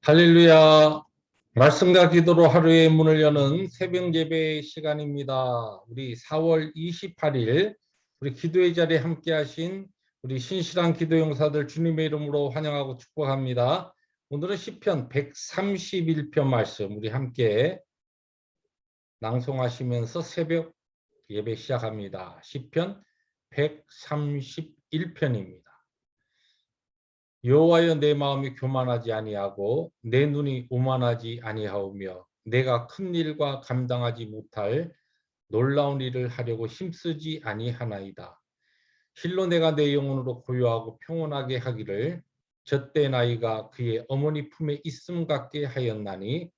할렐루야. 말씀과 기도로 하루의 문을 여는 새벽 예배 시간입니다. 우리 4월 28일 우리 기도의 자리에 함께 하신 우리 신실한 기도 용사들 주님의 이름으로 환영하고 축복합니다. 오늘은 시편 131편 말씀 우리 함께 낭송하시면서 새벽 예배 시작합니다. 시편 131편입니다. 여호와여, 내 마음이 교만하지 아니하고 내 눈이 오만하지 아니하오며 내가 큰 일과 감당하지 못할 놀라운 일을 하려고 힘쓰지 아니하나이다. 실로 내가 내 영혼으로 고요하고 평온하게 하기를 젖된 아이가 그의 어머니 품에 있음 같게 하였나니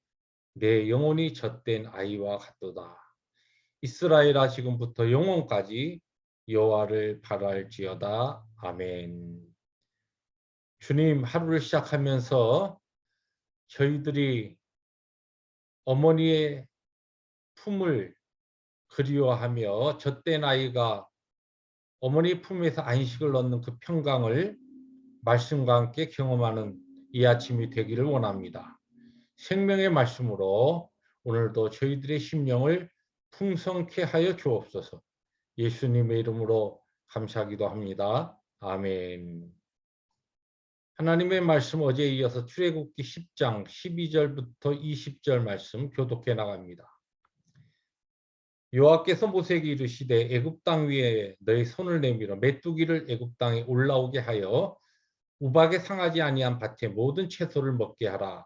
내 영혼이 젖된 아이와 같도다. 이스라엘아, 지금부터 영원까지 여호와를 바랄지어다. 아멘. 주님, 하루를 시작하면서 저희들이 어머니의 품을 그리워하며 젖된 아이가 어머니 품에서 안식을 얻는 그 평강을 말씀과 함께 경험하는 이 아침이 되기를 원합니다. 생명의 말씀으로 오늘도 저희들의 심령을 풍성케 하여 주옵소서. 예수님의 이름으로 감사하기도 합니다. 아멘. 하나님의 말씀 어제에 이어서 출애굽기 10장 12절부터 20절 말씀 교독해 나갑니다. 여호와께서 모세에게 이르시되 애굽 땅 위에 너의 손을 내밀어 메뚜기를 애굽 땅에 올라오게 하여 우박에 상하지 아니한 밭의 모든 채소를 먹게 하라.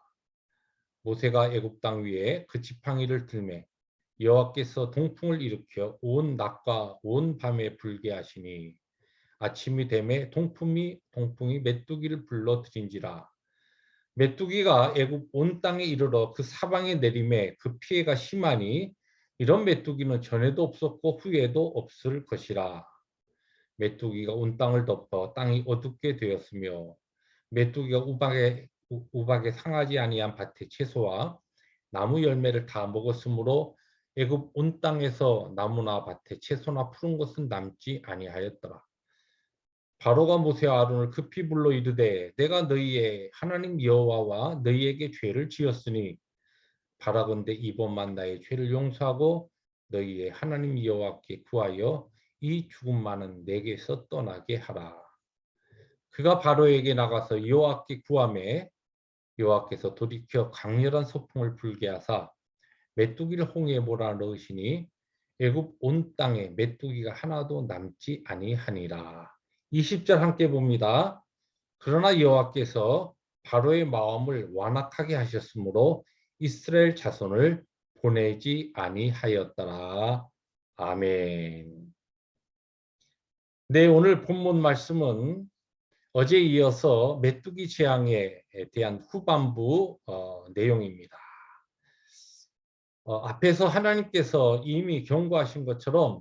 모세가 애굽 땅 위에 그 지팡이를 들매 여호와께서 동풍을 일으켜 온 낮과 온 밤에 불게 하시니 아침이 되매 동풍이 메뚜기를 불러들인지라. 메뚜기가 애굽 온 땅에 이르러 그 사방에 내림에 그 피해가 심하니 이런 메뚜기는 전에도 없었고 후에도 없을 것이라. 메뚜기가 온 땅을 덮어 땅이 어둡게 되었으며 메뚜기가 우박에 상하지 아니한 밭의 채소와 나무 열매를 다 먹었으므로 애굽 온 땅에서 나무나 밭의 채소나 푸른 것은 남지 아니하였더라. 바로가 모세와 아론을 급히 불러 이르되 내가 너희의 하나님 여호와와 너희에게 죄를 지었으니 바라건대 이번만 나의 죄를 용서하고 너희의 하나님 여호와께 구하여 이 죽음만은 내게서 떠나게 하라. 그가 바로에게 나가서 여호와께 구하매 여호와께서 돌이켜 강렬한 소풍을 불게 하사 메뚜기를 홍해에 몰아넣으시니 애굽 온 땅에 메뚜기가 하나도 남지 아니하니라. 20절 함께 봅니다. 그러나 여호와께서 바로의 마음을 완악하게 하셨으므로 이스라엘 자손을 보내지 아니하였더라. 아멘. 네, 오늘 본문 말씀은 어제 이어서 메뚜기 재앙에 대한 후반부 내용입니다. 앞에서 하나님께서 이미 경고하신 것처럼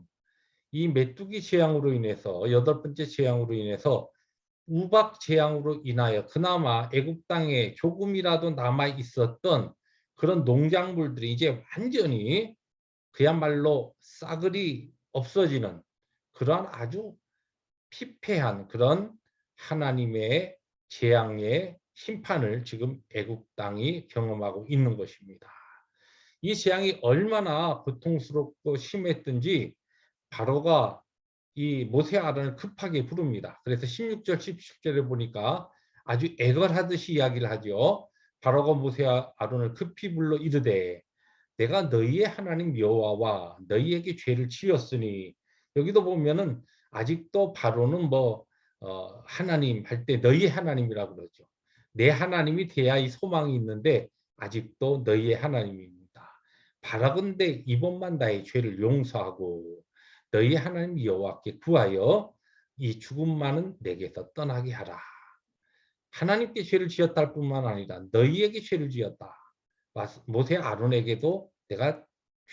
이 메뚜기 재앙으로 인해서 8번째 재앙으로 인해서 우박 재앙으로 인하여 그나마 애굽 땅에 조금이라도 남아 있었던 그런 농작물들이 이제 완전히 그야말로 싸그리 없어지는 그런 아주 피폐한 그런 하나님의 재앙의 심판을 지금 애굽 땅이 경험하고 있는 것입니다. 이 재앙이 얼마나 고통스럽고 심했든지 바로가 이 모세 아론을 급하게 부릅니다. 그래서 16절, 17절에 보니까 아주 애걸하듯이 이야기를 하죠. 바로가 모세 아론을 급히 불러 이르되 내가 너희의 하나님 여호와와 너희에게 죄를 지었으니, 여기도 보면은 아직도 바로는 하나님 할 때 너희의 하나님이라고 그러죠. 내 하나님이 돼야 이 소망이 있는데 아직도 너희의 하나님입니다. 바라건대 이번만 나의 죄를 용서하고 너희 하나님 여호와께 구하여 이 죽음만은 내게서 떠나게 하라. 하나님께 죄를 지었다 할 뿐만 아니라 너희에게 죄를 지었다. 모세 아론에게도 내가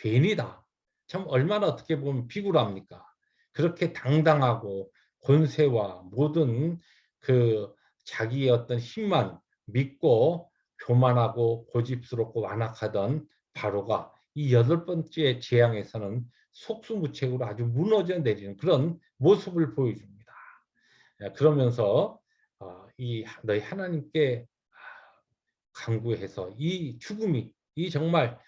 죄인이다. 참 얼마나 어떻게 보면 비굴합니까? 그렇게 당당하고 권세와 모든 그 자기의 어떤 힘만 믿고 교만하고 고집스럽고 완악하던 바로가 이 8번째 재앙에서는 속수무책으로 아주 무너져 내리는 그런 모습을 보여줍니다. 그러면서 이 너희 하나님께 간구해서 이 죽음이 이 정말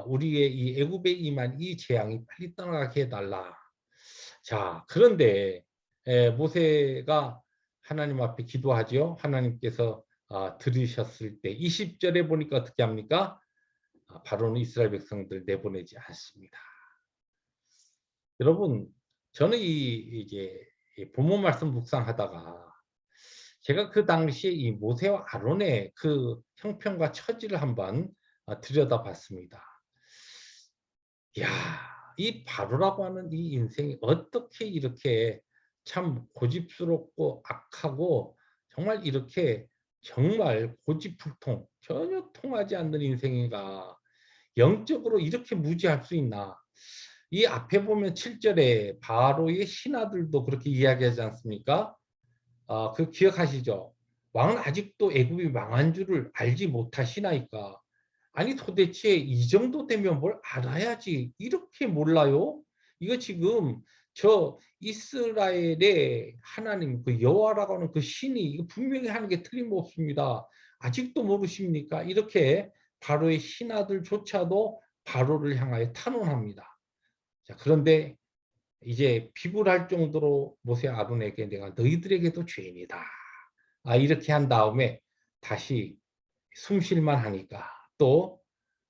우리의 이 애굽에 임한 이 재앙이 빨리 떠나게 해달라. 자, 그런데 모세가 하나님 앞에 기도하죠. 하나님께서 들으셨을 때 20절에 보니까 어떻게 합니까? 바로는 이스라엘 백성들 내보내지 않습니다. 여러분, 저는 이제 본문 말씀 묵상하다가 제가 그 당시에 이 모세와 아론의 그 형편과 처지를 한번 들여다봤습니다. 야, 이 바로라고 하는 이 인생이 어떻게 이렇게 참 고집스럽고 악하고 정말 이렇게 정말 고집불통 전혀 통하지 않는 인생인가? 영적으로 이렇게 무지할 수 있나? 이 앞에 보면 7절에 바로의 신하들도 그렇게 이야기하지 않습니까? 그 기억하시죠? 왕은 아직도 애굽이 망한 줄을 알지 못하시나이까. 아니 도대체 이 정도 되면 뭘 알아야지 이렇게 몰라요? 이거 지금 저 이스라엘의 하나님 그 여호와라고 하는 그 신이 이거 분명히 하는 게 틀림없습니다. 아직도 모르십니까? 이렇게 바로의 신하들조차도 바로를 향하여 탄원합니다. 자, 그런데 이제 비굴할 정도로 모세 아론에게 내가 너희들에게도 죄인이다. 이렇게 한 다음에 다시 숨쉴만 하니까 또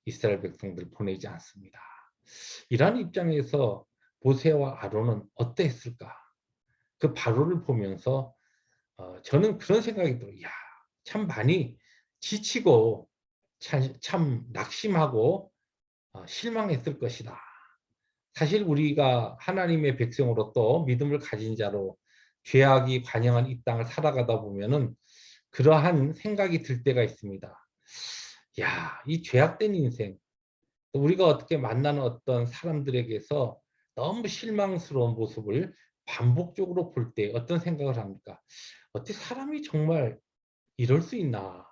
이스라엘 백성들 보내지 않습니다. 이러한 입장에서 모세와 아론은 어땠을까? 그 바로를 보면서 저는 그런 생각이 들어요. 야, 참 많이 지치고 참 낙심하고 실망했을 것이다. 사실 우리가 하나님의 백성으로 또 믿음을 가진 자로 죄악이 관영한 이 땅을 살아가다 보면은 그러한 생각이 들 때가 있습니다. 야, 이 죄악된 인생, 우리가 어떻게 만나는 어떤 사람들에게서 너무 실망스러운 모습을 반복적으로 볼 때 어떤 생각을 합니까? 어떻게 사람이 정말 이럴 수 있나?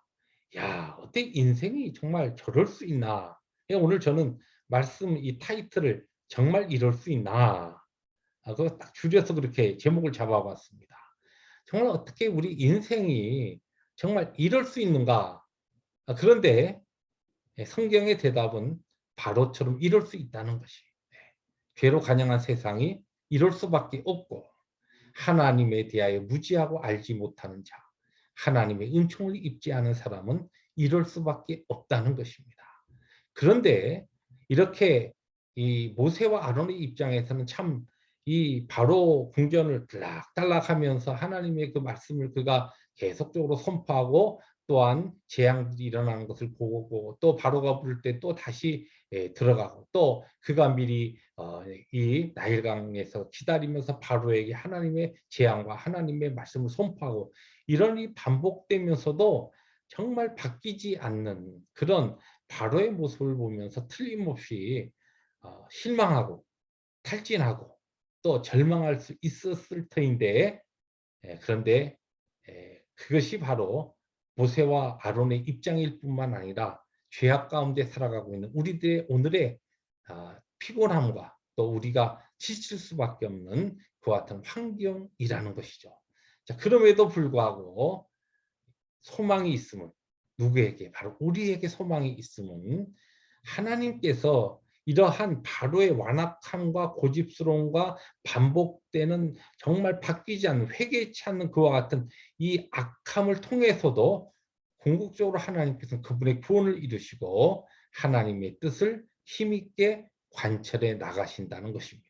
야, 어떻게 인생이 정말 저럴 수 있나? 오늘 저는 말씀 이 타이틀을 정말 이럴 수 있나? 그거 딱 줄여서 그렇게 제목을 잡아봤습니다. 정말 어떻게 우리 인생이 정말 이럴 수 있는가? 그런데 성경의 대답은 바로처럼 이럴 수 있다는 것이. 죄로 간영한 세상이 이럴 수밖에 없고 하나님에 대하여 무지하고 알지 못하는 자, 하나님의 은총을 입지 않은 사람은 이럴 수밖에 없다는 것입니다. 그런데 이렇게 이 모세와 아론의 입장에서는 참 이 바로 궁전을 들락달락하면서 하나님의 그 말씀을 그가 계속적으로 선포하고 또한 재앙들이 일어나는 것을 보고 또 바로가 부를 때 또 다시 들어가고 또 그가 미리 이 나일강에서 기다리면서 바로에게 하나님의 재앙과 하나님의 말씀을 선포하고 이런 이 반복되면서도 정말 바뀌지 않는 그런 바로의 모습을 보면서 틀림없이 실망하고 탈진하고 또 절망할 수 있었을 터인데 그런데 그것이 바로 모세와 아론의 입장일 뿐만 아니라 죄악 가운데 살아가고 있는 우리들의 오늘의 피곤함과 또 우리가 지칠 수밖에 없는 그와 같은 환경이라는 것이죠. 자, 그럼에도 불구하고 소망이 있음은 누구에게? 바로 우리에게 소망이 있음은 하나님께서 이러한 바로의 완악함과 고집스러움과 반복되는 정말 바뀌지 않는 회개치 않는 그와 같은 이 악함을 통해서도 궁극적으로 하나님께서는 그분의 구원을 이루시고 하나님의 뜻을 힘있게 관철해 나가신다는 것입니다.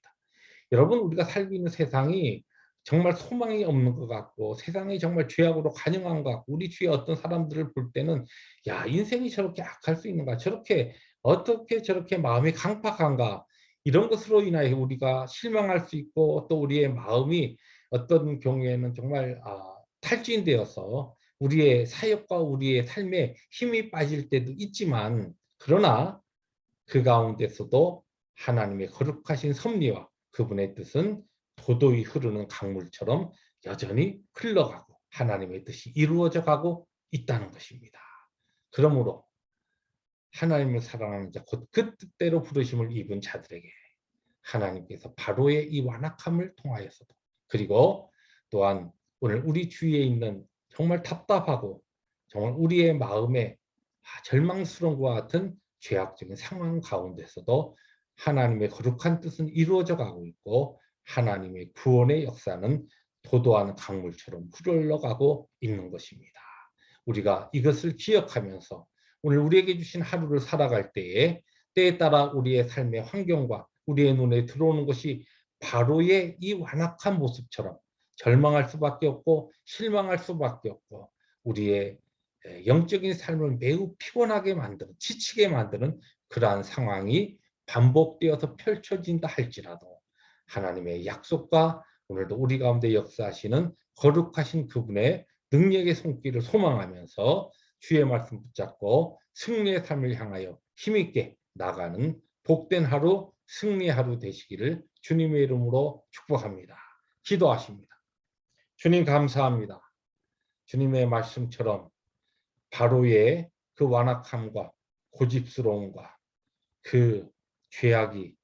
여러분 우리가 살고 있는 세상이 정말 소망이 없는 것 같고 세상이 정말 죄악으로 관영한 것 같고 우리 주위에 어떤 사람들을 볼 때는 야 인생이 저렇게 악할 수 있는가 저렇게 어떻게 저렇게 마음이 강팍한가 이런 것으로 인하여 우리가 실망할 수 있고 또 우리의 마음이 어떤 경우에는 정말 탈진되어서 우리의 사역과 우리의 삶에 힘이 빠질 때도 있지만 그러나 그 가운데서도 하나님의 거룩하신 섭리와 그분의 뜻은 도도히 흐르는 강물처럼 여전히 흘러가고 하나님의 뜻이 이루어져 가고 있다는 것입니다. 그러므로 하나님을 사랑하는 자, 곧 그 뜻대로 부르심을 입은 자들에게 하나님께서 바로의 이 완악함을 통하여서도 그리고 또한 오늘 우리 주위에 있는 정말 답답하고 정말 우리의 마음에 절망스러운 것과 같은 죄악적인 상황 가운데서도 하나님의 거룩한 뜻은 이루어져 가고 있고 하나님의 구원의 역사는 도도한 강물처럼 흘러가고 있는 것입니다. 우리가 이것을 기억하면서 오늘 우리에게 주신 하루를 살아갈 때에 따라 우리의 삶의 환경과 우리의 눈에 들어오는 것이 바로의 이 완악한 모습처럼 절망할 수밖에 없고 실망할 수밖에 없고 우리의 영적인 삶을 매우 피곤하게 만드는 지치게 만드는 그러한 상황이 반복되어서 펼쳐진다 할지라도 하나님의 약속과 오늘도 우리 가운데 역사하시는 거룩하신 그분의 능력의 손길을 소망하면서 주의 말씀 붙잡고 승리의 삶을 향하여 힘있게 나가는 복된 하루, 승리의 하루 되시기를 주님의 이름으로 축복합니다. 기도하십니다. 주님 감사합니다. 주님의 말씀처럼 바로의 그 완악함과 고집스러움과 그 죄악이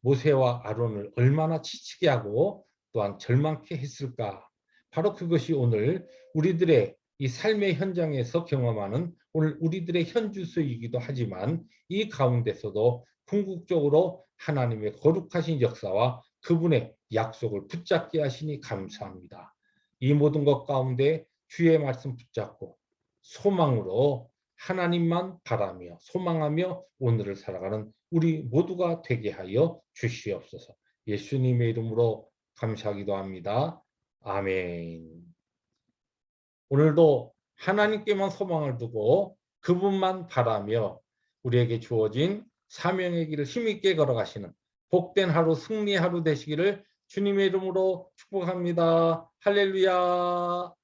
모세와 아론을 얼마나 지치게 하고 또한 절망케 했을까. 바로 그것이 오늘 우리들의 이 삶의 현장에서 경험하는 오늘 우리들의 현주소이기도 하지만 이 가운데서도 궁극적으로 하나님의 거룩하신 역사와 그분의 약속을 붙잡게 하시니 감사합니다. 이 모든 것 가운데 주의 말씀 붙잡고 소망으로 하나님만 바라며 소망하며 오늘을 살아가는 우리 모두가 되게 하여 주시옵소서. 예수님의 이름으로 감사하기도 합니다. 아멘. 오늘도 하나님께만 소망을 두고 그분만 바라며 우리에게 주어진 사명의 길을 힘있게 걸어가시는 복된 하루, 승리의 하루 되시기를 주님의 이름으로 축복합니다. 할렐루야.